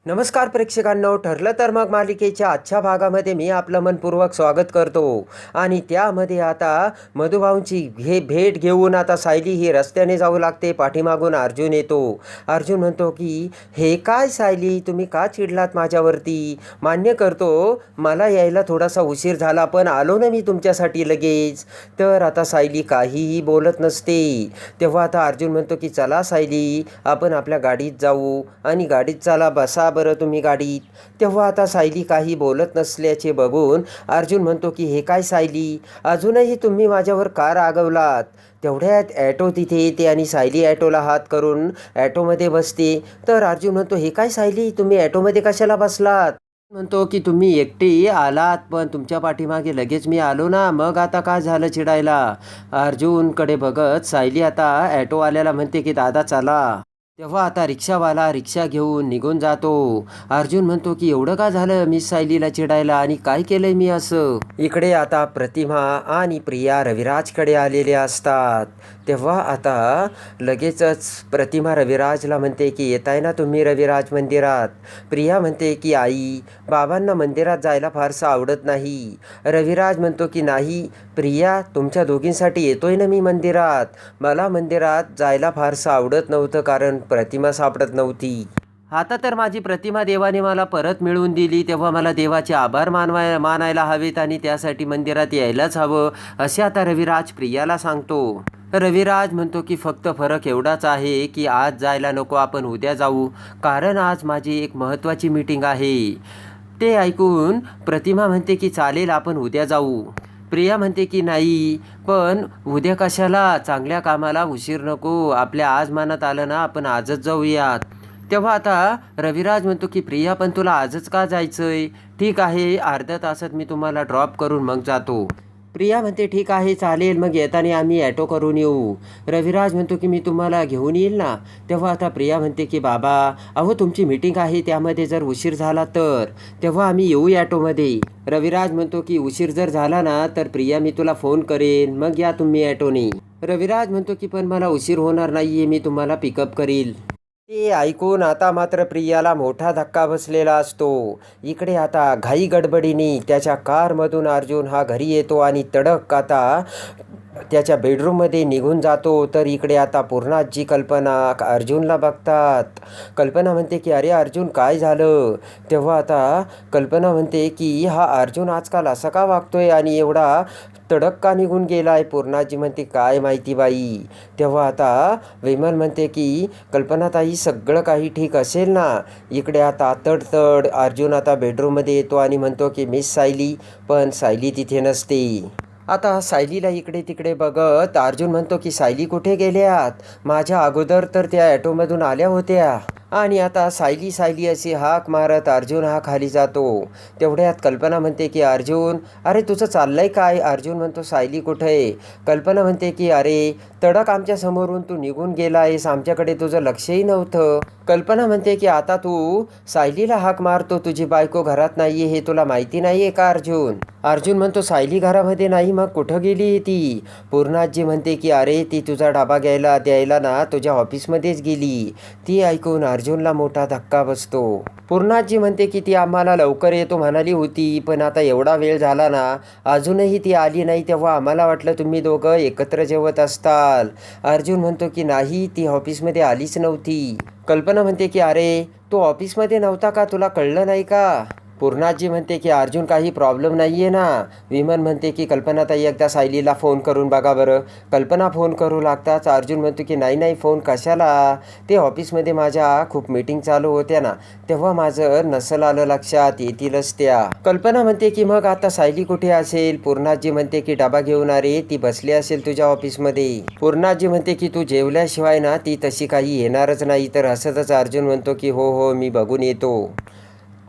नमस्कार प्रेक्षकांनो, ठरलं तर मग मालिकेच्या आजच्या भागामध्ये मी आपलं मनपूर्वक स्वागत करतो. आणि त्यामध्ये आता मधुभाऊंची भेट घेऊन आता सायली ही रस्त्याने जाऊ लागते. पाठीमागून अर्जुन येतो. अर्जुन म्हणतो की हे काय सायली, तुम्ही का चिडलात माझ्यावरती? मान्य करतो मला यायला थोडासा उशीर झाला, पण आलो ना मी तुमच्यासाठी लगेच. तर आता सायली काहीही बोलत नसते. तेव्हा आता अर्जुन म्हणतो की चला सायली, आपण आपल्या गाडीत जाऊ आणि गाडीत चला, बसा बरं तुम्ही गाडीत. तेव्हा आता सायली काही बोलत नसल्याचे बघून अर्जुन म्हणतो की हे काय सायली, अजूनही तुम्ही माझ्यावर का रागवलात? तेवढ्यात ॲटो तिथे येते आणि सायली ॲटोला हात करून ॲटोमध्ये बसते. तर अर्जुन म्हणतो हे काय सायली, तुम्ही ॲटोमध्ये कशाला बसलात? म्हणतो की तुम्ही एकटे आलात, पण तुमच्या पाठीमागे लगेच मी आलो ना, मग आता काय झालं चिडायला? अर्जुनकडे बघत सायली आता ॲटोवाल्याला म्हणते की दादा चला. तेव्हा आता रिक्षावाला रिक्षा घेऊन निघून जातो. अर्जुन म्हणतो की एवढं का झालं मिस सायलीला चिडायला, आणि काय केलंय मी असं? इकडे आता प्रतिमा आणि प्रिया रविराजकडे आलेले असतात. तेव्हा आता लगेचच प्रतिमा रविराजला म्हणते की येताय ना तुम्ही रविराज मंदिरात? प्रिया म्हणते की आई, बाबांना मंदिरात जायला फारसं आवडत नाही. रविराज म्हणतो की नाही प्रिया, तुमच्या दोघींसाठी येतोय ना मी मंदिरात. मला मंदिरात जायला फारसं आवडत नव्हतं, कारण प्रतिमा सापडत नव्हती. आता तर माझी प्रतिमा देवाने मला परत मिळवून दिली, तेव्हा मला देवाचे आभार मानायला हवेत आणि त्यासाठी मंदिरात यायलाच हवं, असे आता रविराज प्रियाला सांगतो. रविराज म्हणतो की फक्त फरक एवढाच आहे की आज जायला नको, आपण उद्या जाऊ, कारण आज माझी एक महत्त्वाची मीटिंग आहे. ते ऐकून प्रतिमा म्हणते की चालेल, आपण उद्या जाऊ. प्रिया म्हणते की नाही, पण उद्या कशाला, चांगल्या कामाला उशीर नको, आपल्या आज मनात आलं ना आपण आजच जाऊयात. तेव्हा आता रविराज म्हणतो की प्रिया, पण तुला आजच का जायचंय? ठीक आहे, अर्ध्या तासात मी तुम्हाला ड्रॉप करून मग जातो. प्रिया म्हणते ठीक आहे चालेल, मग येताना आम्ही ॲटो करून येऊ. रविराज म्हणतो की मी तुम्हाला घेऊन येईल ना. तेव्हा आता प्रिया म्हणते की बाबा, अहो तुमची मीटिंग आहे, त्यामध्ये जर उशीर झाला तर तेव्हा आम्ही येऊ ॲटोमध्ये. रविराज म्हणतो की उशीर जर झाला ना तर प्रिया मी तुला फोन करेन, मग या तुम्ही ॲटोने. रविराज म्हणतो की पण मला उशीर होणार नाही आहे, मी तुम्हाला पिकअप करील. ते ऐकून आता मात्र प्रियाला मोठा धक्का बसलेला असतो. इकडे आता घाई गडबडीने त्याच्या कारमधून अर्जुन हा घरी येतो आणि तडक आता त्याच्या बेडरूममध्ये निघून जातो. तर इकडे आता पूर्णाजी कल्पना अर्जुनला बघतात. कल्पना म्हणते की अरे अर्जुन काय झालं? तेव्हा आता कल्पना म्हणते की हा अर्जुन आजकाल असा का वागतोय आणि एवढा तडक का निघून गेला आहे? पूर्णाजी म्हणते काय माहिती बाई. तेव्हा आता विमल म्हणते की कल्पनाताई सगळं काही ठीक असेल ना? इकडे आता तडतड अर्जुन आता बेडरूममध्ये येतो आणि म्हणतो की मिस सायली, पण सायली तिथे नसते. आता सायलीला इकडे तिकडे बघत अर्जुन म्हणतो की सायली कुठे गेल्यात? माझ्या अगोदर तर त्या ॲटोमधून आल्या होत्या. आणि आता सायली सायली अशी हाक मारत अर्जुन हा खाली जातो. तेवढ्यात कल्पना म्हणते की अर्जुन, अरे तुझं चाललंय काय? अर्जुन म्हणतो सायली कुठे आहे? कल्पना म्हणते की अरे तडक आमच्या समोरून तू निघून गेला आहेस, आमच्याकडे तुझं लक्षही नव्हतं. कल्पना म्हणते की आता तू सायलीला हाक मारतो, तुझी बायको घरात नाही आहे हे तुला माहिती नाही आहे का अर्जुन? अर्जुन म्हणतो सायली घरामध्ये नाही, मग कुठं गेली ती? पूर्णाजी म्हणते की अरे ती तुझा डबा द्यायला ना तुझ्या ऑफिसमध्येच गेली. ती ऐकून अर्जुनला मोठा धक्का बसतो. पूर्णाजी म्हणते की ती आम्हाला लवकर येतो म्हणाली होती, पण आता एवढा वेळ झाला ना अजूनही ती आली नाही, तेव्हा आम्हाला वाटलं तुम्ही दोघं एकत्र जेवत असताल. अर्जुन म्हणतो की नाही, ती ऑफिसमध्ये आलीच नव्हती. कल्पना म्हणते की अरे तो ऑफिसमध्ये नव्हता का, तुला कळलं नाही का? पूर्णाजी म्हणते की अर्जुन काही प्रॉब्लेम नाही आहे ना. विमल म्हणते की कल्पनाताई एकदा सायलीला फोन करून बघा बरं. कल्पना फोन करू लागताच अर्जुन म्हणतो की नाही नाही, फोन कशाला, ते ऑफिसमध्ये माझ्या खूप मीटिंग चालू होत्या ना, तेव्हा माझं नसल आलं लक्षात, येतीलच त्या. कल्पना म्हणते की मग आता सायली कुठे असेल? पूर्णाजी म्हणते की डबा घेऊन अरे ती बसली असेल तुझ्या ऑफिसमध्ये. पूर्णाजी म्हणते की तू जेवल्याशिवाय ना ती तशी काही येणारच नाही. तर हसतच अर्जुन म्हणतो की हो हो मी बघून येतो.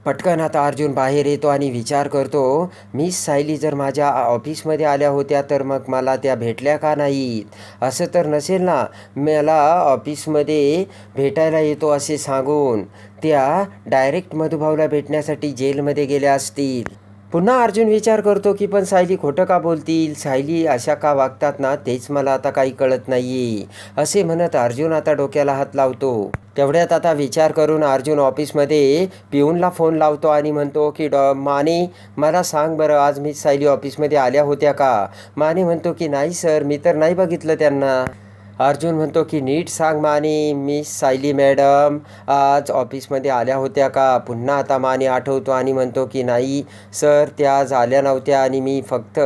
पटकन आता अर्जुन बाहेर येतो आणि विचार करतो, मिस सायली जर माझ्या ऑफिसमध्ये आल्या होत्या तर मग मला त्या भेटल्या का नाहीत? असं तर नसेल ना, मला ऑफिसमध्ये भेटायला येतो असे सांगून त्या डायरेक्ट मधुभाऊला भेटण्यासाठी जेलमध्ये गेल्या असतील. पुन्हा अर्जुन विचार करतो की पण सायली खोटं का बोलतील, सायली अशा का वागतात ना, तेच मला आता काही कळत नाही असे म्हणत अर्जुन आता डोक्याला हात लावतो. तेवढ्यात आता विचार करून अर्जुन ऑफिसमध्ये पिऊनला फोन लावतो आणि म्हणतो की माने मला सांग बरं, आज मिस सायली ऑफिसमध्ये आल्या होत्या का? माने म्हणतो की नाही सर, मी तर नाही बघितलं त्यांना. अर्जुन म्हणतो की नीट सांग माने, मिस सायली मॅडम आज ऑफिसमध्ये आल्या होत्या का? पुन्हा आता माने आठवतो आणि म्हणतो की नाही सर, त्या आज आल्या नव्हत्या आणि मी फक्त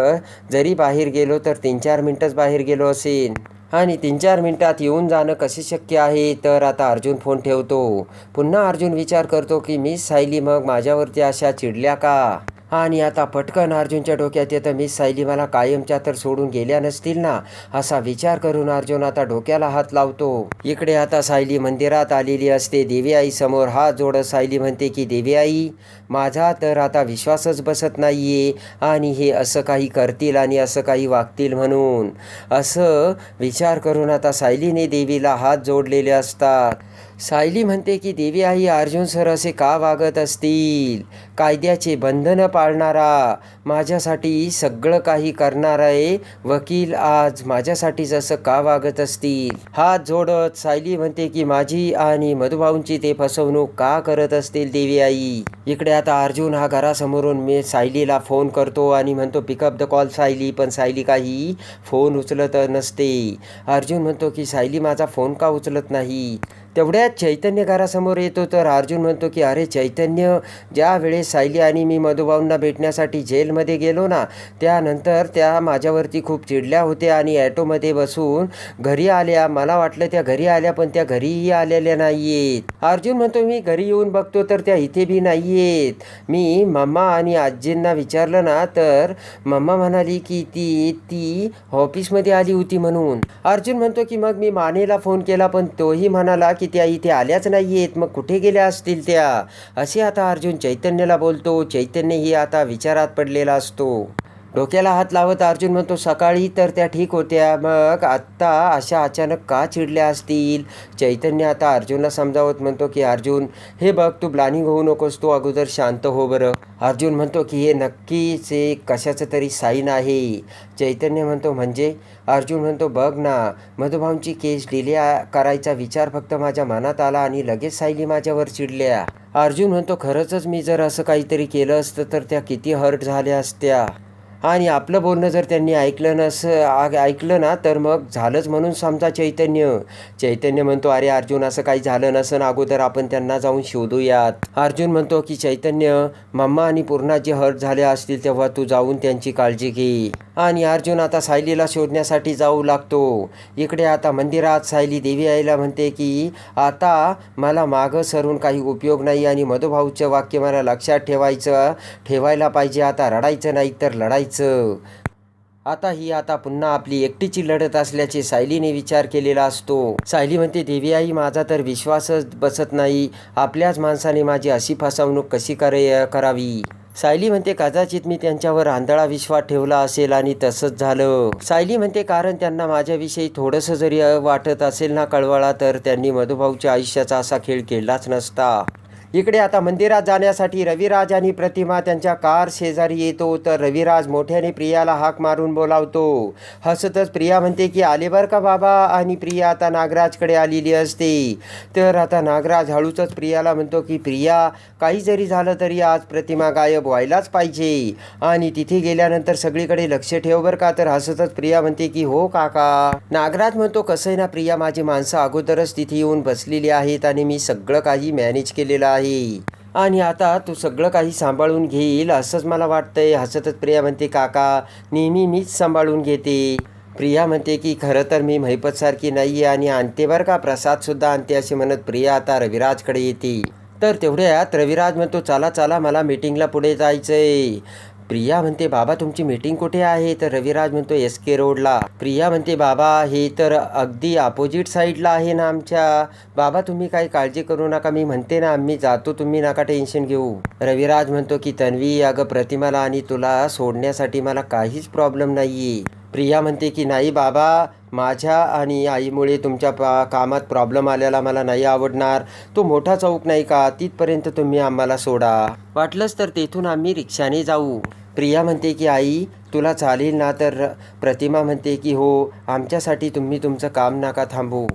जरी बाहेर गेलो तर 3-4 मिनटंच बाहेर गेलो असेन. आणि 3-4 मिनटात येऊन जाणं कसे शक्य आहे? तर आता अर्जुन फोन ठेवतो. पुन्हा अर्जुन विचार करतो की मिस सायली मग माझ्यावरती अशा चिडल्या का? आणि आता पटकन अर्जुनच्या डोक्यात येतं, मिस सायली मला कायमच्या तर सोडून गेल्या नसतील ना, असा विचार करून अर्जुन आता डोक्याला हात लावतो. इकडे आता सायली मंदिरात आलेली असते. देवी आई समोर हात जोडत सायली म्हणते की देवी आई, माझा तर आता विश्वासच बसत नाहीये आणि हे असं काही करतील आणि असं काही वागतील म्हणून. असं विचार करून आता सायलीने देवीला हात जोडलेले असतात. सायली म्हणते की देवी आई, अर्जुन सर असे का वागत असतील? कायद्याचे बंधनं पाळणारा, माझ्यासाठी सगळं काही करणारा आहे वकील आज माझ्यासाठीच असं का वागत असतील? हात जोडत सायली म्हणते की माझी आणि मधुभाऊंची ते फसवणूक का करत असतील देवी आई? इकडे आता अर्जुन हा घरासमोरून मी सायलीला फोन करतो आणि म्हणतो पिकअप द कॉल सायली, पण सायली काही फोन उचलत नसते. अर्जुन म्हणतो की सायली माझा फोन का उचलत नाही? तेवढ्यात चैतन्य घरासमोर येतो. तर अर्जुन म्हणतो की अरे चैतन्य, ज्या वेळेस सायली आणि मी मधुभाऊंना भेटण्यासाठी जेलमध्ये गेलो ना, त्यानंतर त्या माझ्यावरती खूप चिडल्या होत्या आणि ॲटोमध्ये बसून घरी आल्या. मला वाटलं त्या घरी आल्या, पण त्या घरीही आलेल्या नाही आहेत. अर्जुन म्हणतो मी घरी येऊन बघतो तर त्या इथे बी नाही आहेत. मी मम्मा आणि आजींना विचारलं ना, तर मम्मा म्हणाली की ती ऑफिसमध्ये आली होती म्हणून. अर्जुन म्हणतो की मग मी मानेला फोन केला, पण तोही म्हणाला की त्या इथे आल्याच नाही आहेत, मग कुठे गेल्या असतील त्या? असे आता अर्जुन चैतन्यला बोलतो. चैतन्यही आता विचारात पडलेला असतो. डोक्याला हात लावत अर्जुन म्हणतो सकाळी तर त्या ठीक होत्या, मग आत्ता अशा अचानक का चिडल्या असतील? चैतन्य आता अर्जुनला समजावत म्हणतो की अर्जुन हे बघ, तू प्लॅनिंग होऊ नकोस, तू अगोदर शांत हो बरं. अर्जुन म्हणतो की हे नक्कीच एक कशाचं तरी साईन आहे. चैतन्य म्हणतो म्हणजे? अर्जुन म्हणतो बघ ना, मधुभाऊंची केस डिले करायचा विचार फक्त माझ्या मनात आला आणि लगेच सायली माझ्यावर चिडल्या. अर्जुन म्हणतो खरंच मी जर असं काहीतरी केलं असतं तर त्या किती हर्ट झाल्या असत्या आणि आपलं बोलणं जर त्यांनी ऐकलं ना, तर मग झालंच म्हणून समजा. चैतन्य म्हणतो अरे अर्जुन, असं काही झालं नसन, अगोदर आपण त्यांना जाऊन शोधूयात. अर्जुन म्हणतो की चैतन्य, मम्मा आणि पूर्णा जे हर्ट झाले असतील तेव्हा तू जाऊन त्यांची काळजी घे. आणि अर्जुन आता सायलीला शोधण्यासाठी जाऊ लागतो. इकडे आता मंदिरात सायली देवी आईला म्हणते की आता मला मागं सरून काही उपयोग नाही आणि मधुभाऊचं वाक्य मला लक्षात ठेवायला पाहिजे. आता रडायचं नाही तर लढायचं. आता पुन्हा आपली एकटीची लढत असल्याचे सायलीने विचार केलेला असतो. सायली म्हणते देवी आई, माझा तर विश्वासच बसत नाही, आपल्याच माणसाने माझी अशी फसवणूक कशी करावी? सायली म्हणते कदाचित मी त्यांच्यावर आंधळा विश्वास ठेवला असेल आणि तसंच झालं. सायली म्हणते कारण त्यांना माझ्याविषयी थोडंसं जरी वाटत असेल ना कळवळा, तर त्यांनी मधुभाऊच्या आयुष्याचा असा खेळ खेळलाच नसता. इकडे आता मंदिरात जाण्यासाठी रविराज आणि प्रतिमा त्यांच्या कार शेजारी येतो. तर रविराज मोठ्याने प्रियाला हाक मारून बोलावतो. हसतच प्रिया म्हणते की आले बरं का बाबा, आणि प्रिया आता नागराजकडे आलेली असते. तर आता नागराज हळूच प्रियाला म्हणतो की प्रिया, काही जरी झालं तरी आज प्रतिमा गायब व्हायलाच पाहिजे आणि तिथे गेल्यानंतर सगळीकडे लक्ष ठेव बरं का. तर हसतच प्रिया म्हणते की हो काका. नागराज म्हणतो कसं आहे ना प्रिया, माझी माणसं अगोदरच तिथे येऊन बसलेली आहेत आणि मी सगळं काही मॅनेज केलेलं आहे आणि आता तू सगळं काही सांभाळून घेईल असंच मला वाटतंय. हसतच प्रिया म्हणते काका, नेहमी मीच सांभाळून घेते. प्रिया म्हणते की खरं तर मी महिपतसारखी नाही आहे आणि आणते बरं का, प्रसादसुद्धा आणते. असे म्हणत प्रिया आता रविराजकडे येते. तर तेवढ्यात रविराज म्हणतो चला मला मीटिंगला पुढे जायचंय. प्रिया म्हणते बाबा तुमची मीटिंग कुठे आहे? तर रविराज म्हणतो SK रोडला. प्रिया म्हणते बाबा हे तर अगदी अपोजिट साईडला आहे ना आमच्या. बाबा तुम्ही काही काळजी करू नका, मी म्हणते ना आम्ही जातो, तुम्ही नका टेन्शन घेऊ. रविराज म्हणतो की तन्वी, अगं प्रतिमाला आणि तुला सोडण्यासाठी मला काहीच प्रॉब्लेम नाहीये. प्रिया म्हणते की नाही बाबा, माझ्या आणि आईमुळे तुमच्या कामात प्रॉब्लेम आलेला मला नाही आवडणार. तो मोठा चौक नाही का, तिथपर्यंत तुम्ही आम्हाला सोडा. वाटलंच तर तेथून आम्ही रिक्षाने जाऊ. प्रिया म्हणते की आई तुला चालेल ना. तर प्रतिमा म्हणते की हो, आमच्यासाठी तुम्ही तुमचं काम नका थांबू.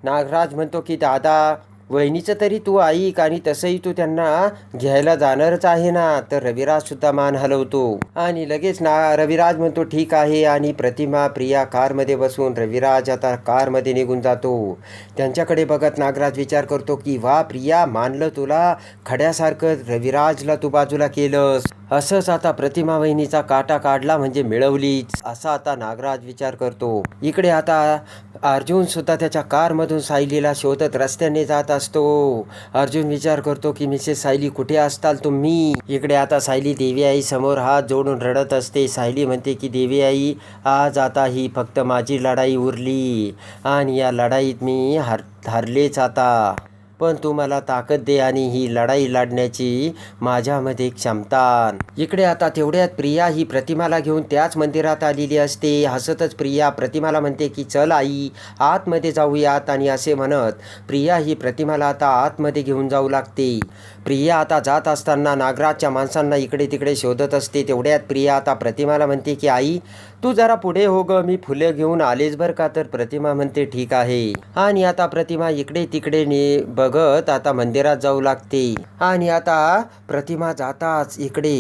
नागराज म्हणतो की दादा, वहिनीचं तरी तू ऐक, आणि तसंही तू त्यांना घ्यायला जाणारच आहे ना. तर रविराजसुद्धा मान हलवतो आणि लगेच रविराज म्हणतो ठीक आहे. आणि प्रतिमा प्रिया कारमध्ये बसून रविराज आता कारमध्ये निघून जातो. त्यांच्याकडे बघत नागराज विचार करतो की वा प्रिया, मानलं तुला, खड्यासारखं रविराजला तू बाजूला केलंस. असंच आता प्रतिमा वहिनीचा काटा काढला म्हणजे मिळवलीच, असा आता नागराज विचार करतो. इकडे आता अर्जुन सुद्धा त्याच्या कारमधून सायलीला शोधत रस्त्याने जात असतो. अर्जुन विचार करतो की मिसेस सायली कुठे असताल तुम्ही. इकडे आता सायली देवी आई समोर हात जोडून रडत असते. सायली म्हणते की देवी आई, आज आता ही फक्त माझी लढाई उरली आणि या लढाईत मी हारलेच आता. पण तू मला ताकद दे आणि ही लढाई लढण्याची माझ्यामध्ये क्षमता. इकडे आता तेवढ्यात प्रिया ही प्रतिमाला घेऊन त्याच मंदिरात आलेली असते. हसतच प्रिया प्रतिमाला म्हणते की चल आई, आतमध्ये जाऊयात. आणि असे म्हणत प्रिया ही प्रतिमाला आता आतमध्ये घेऊन जाऊ लागते. प्रिया आता जात असताना नागराजच्या माणसांना इकडे तिकडे शोधत असते. तेवढ्यात प्रिया आता प्रतिमाला म्हणते की आई तू जरा पुढे हो ग, मी फुले घेऊन आलेच बरं का. तर प्रतिमा म्हणते ठीक आहे. आणि आता प्रतिमा इकडे तिकडे बघत आता मंदिरात जाऊ लागते. आणि आता प्रतिमा जाताच इकडे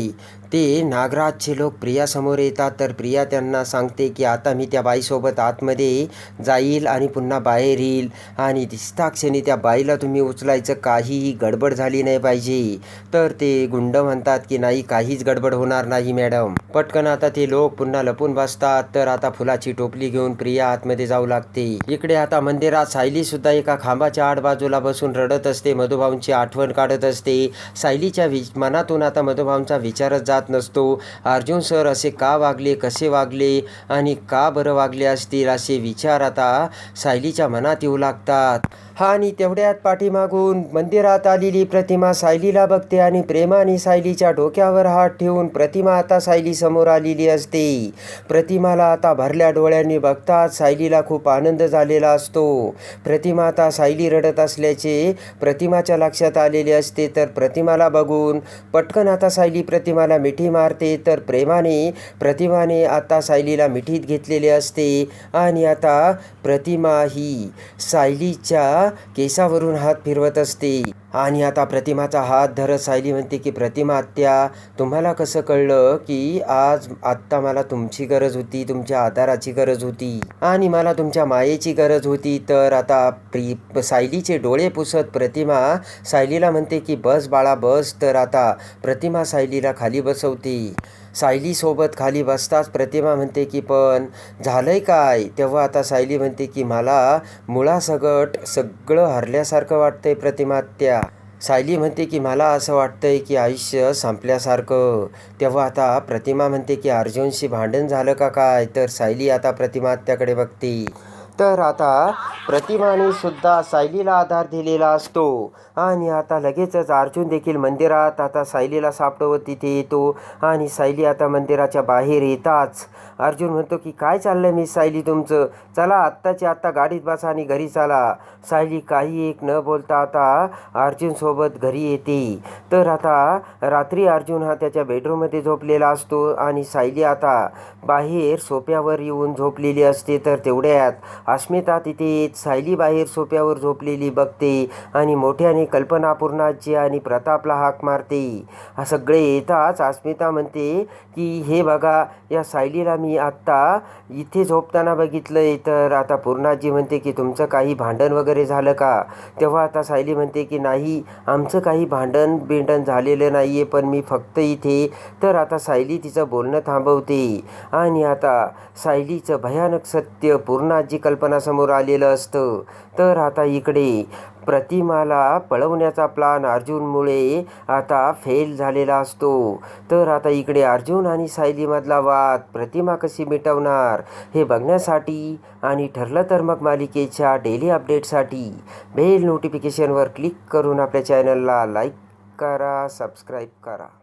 ते नागराजचे लोक प्रियासमोर येतात. तर प्रिया त्यांना सांगते की आता मी त्या बाईसोबत आतमध्ये जाईल आणि पुन्हा बाहेर येईल, आणि दिसताक्षणी त्या बाईला तुम्ही उचलायचं, काहीही गडबड झाली नाही पाहिजे. तर ते गुंड म्हणतात की नाही, काहीच गडबड होणार नाही मॅडम. पटकन आता ते लोक पुन्हा लपून बसतात. तर आता फुलाची टोपली घेऊन प्रिया आतमध्ये जाऊ लागते. इकडे आता मंदिरात सायली सुद्धा एका खांबाच्या आडबाजूला बसून रडत असते, मधुभाऊंची आठवण काढत असते. सायलीच्या मनातून आता मधुभाऊंचा विचारच जात नसतो. अर्जुन सर असे का वागले, कसे वागले आणि का बरं वागले असतील, असे विचार आता सायलीच्या मनात येऊ लागतात. आणि तेवढ्यात पाठीमागून मंदिरात आलेली प्रतिमा सायलीला बघते आणि प्रेमाने सायलीच्या डोक्यावर हात ठेवून प्रतिमा आता सायली समोर आलेली असते. प्रतिमाला आता भरल्या डोळ्यांनी बघतात सायलीला खूप आनंद झालेला असतो. प्रतिमा आता सायली रडत असल्याचे प्रतिमाच्या लक्षात आलेले असते. तर प्रतिमाला बघून पटकन आता सायली प्रतिमाला मिठी मारते. तर प्रतिमाने आता सायलीला मिठीत घेतलेले असते. आणि आता प्रतिमा ही सायलीच्या केसावरून हात फिरवत असते. आणि आता प्रतिमाचा हात धरत सायली म्हणते की प्रतिमा आत्या, तुम्हाला कसं कळलं की आत्ता मला तुमची गरज होती, तुमच्या आधाराची गरज होती आणि मला तुमच्या मायेची गरज होती. तर आता सायलीचे डोळे पुसत प्रतिमा सायलीला म्हणते की बस बाळा बस. तर आता प्रतिमा सायलीला खाली बसवते. सायलीसोबत खाली बसताच प्रतिमा म्हणते की पण झालंय काय. तेव्हा आता सायली म्हणते की मला मुळासकट सगळं हरल्यासारखं वाटतंय प्रतिमा त्या. सायली म्हणते की मला असं वाटतंय की आयुष्य संपल्यासारखं. तेव्हा आता प्रतिमा म्हणते की अर्जुनशी भांडण झालं का काय. तर सायली आता प्रतिमा त्याकडे बघते. तर आता प्रतिमाने सुद्धा सायलीला आधार दिलेला असतो. आणि आता लगेचच अर्जुन देखील मंदिरात आता सायलीला सापडवत तिथे येतो. आणि सायली आता मंदिराच्या बाहेर येताच अर्जुन म्हणतो की काय चाललंय मिस सायली तुमचं, चला आत्ताच्या आत्ता गाडीत बसा आणि घरी चला. सायली काही एक न बोलता आता अर्जुनसोबत घरी येते. तर आता रात्री अर्जुन हा त्याच्या बेडरूममध्ये झोपलेला असतो आणि सायली आता बाहेर सोप्यावर येऊन झोपलेली असते. तर तेवढ्यात अस्मिता तिथे सायली बाहेर सोप्यावर झोपलेली बघते आणि मोठ्याने कल्पनापूर्णाजी आणि प्रतापला हाक मारते. सगळे येताच अस्मिता म्हणते की हे बघा, या सायलीला मी आत्ता इथे झोपताना बघितलंय. तर आता पूर्णाजी म्हणते की तुमचं काही भांडण वगैरे झालं का. तेव्हा आता सायली म्हणते की नाही, आमचं काही भांडण झालेलं नाही आहे, पण मी फक्त इथे. तर आता सायली तिचं बोलणं थांबवते आणि आता सायलीचं भयानक सत्य पूर्णाजी कल्पनासमोर आलेलं असतं. तर आता इकडे प्रतिमाला पळवण्याचा प्लान अर्जुनमुळे आता फेल झालेला असतो. तर आता इकडे अर्जुन आणि सायलीमधला वाद प्रतिमा कशी मिटवणार हे बघण्यासाठी आणि ठरलं तर मग मालिकेच्या डेली अपडेटसाठी बेल नोटिफिकेशनवर क्लिक करून आपल्या चॅनलला लाईक करा, सबस्क्राईब करा.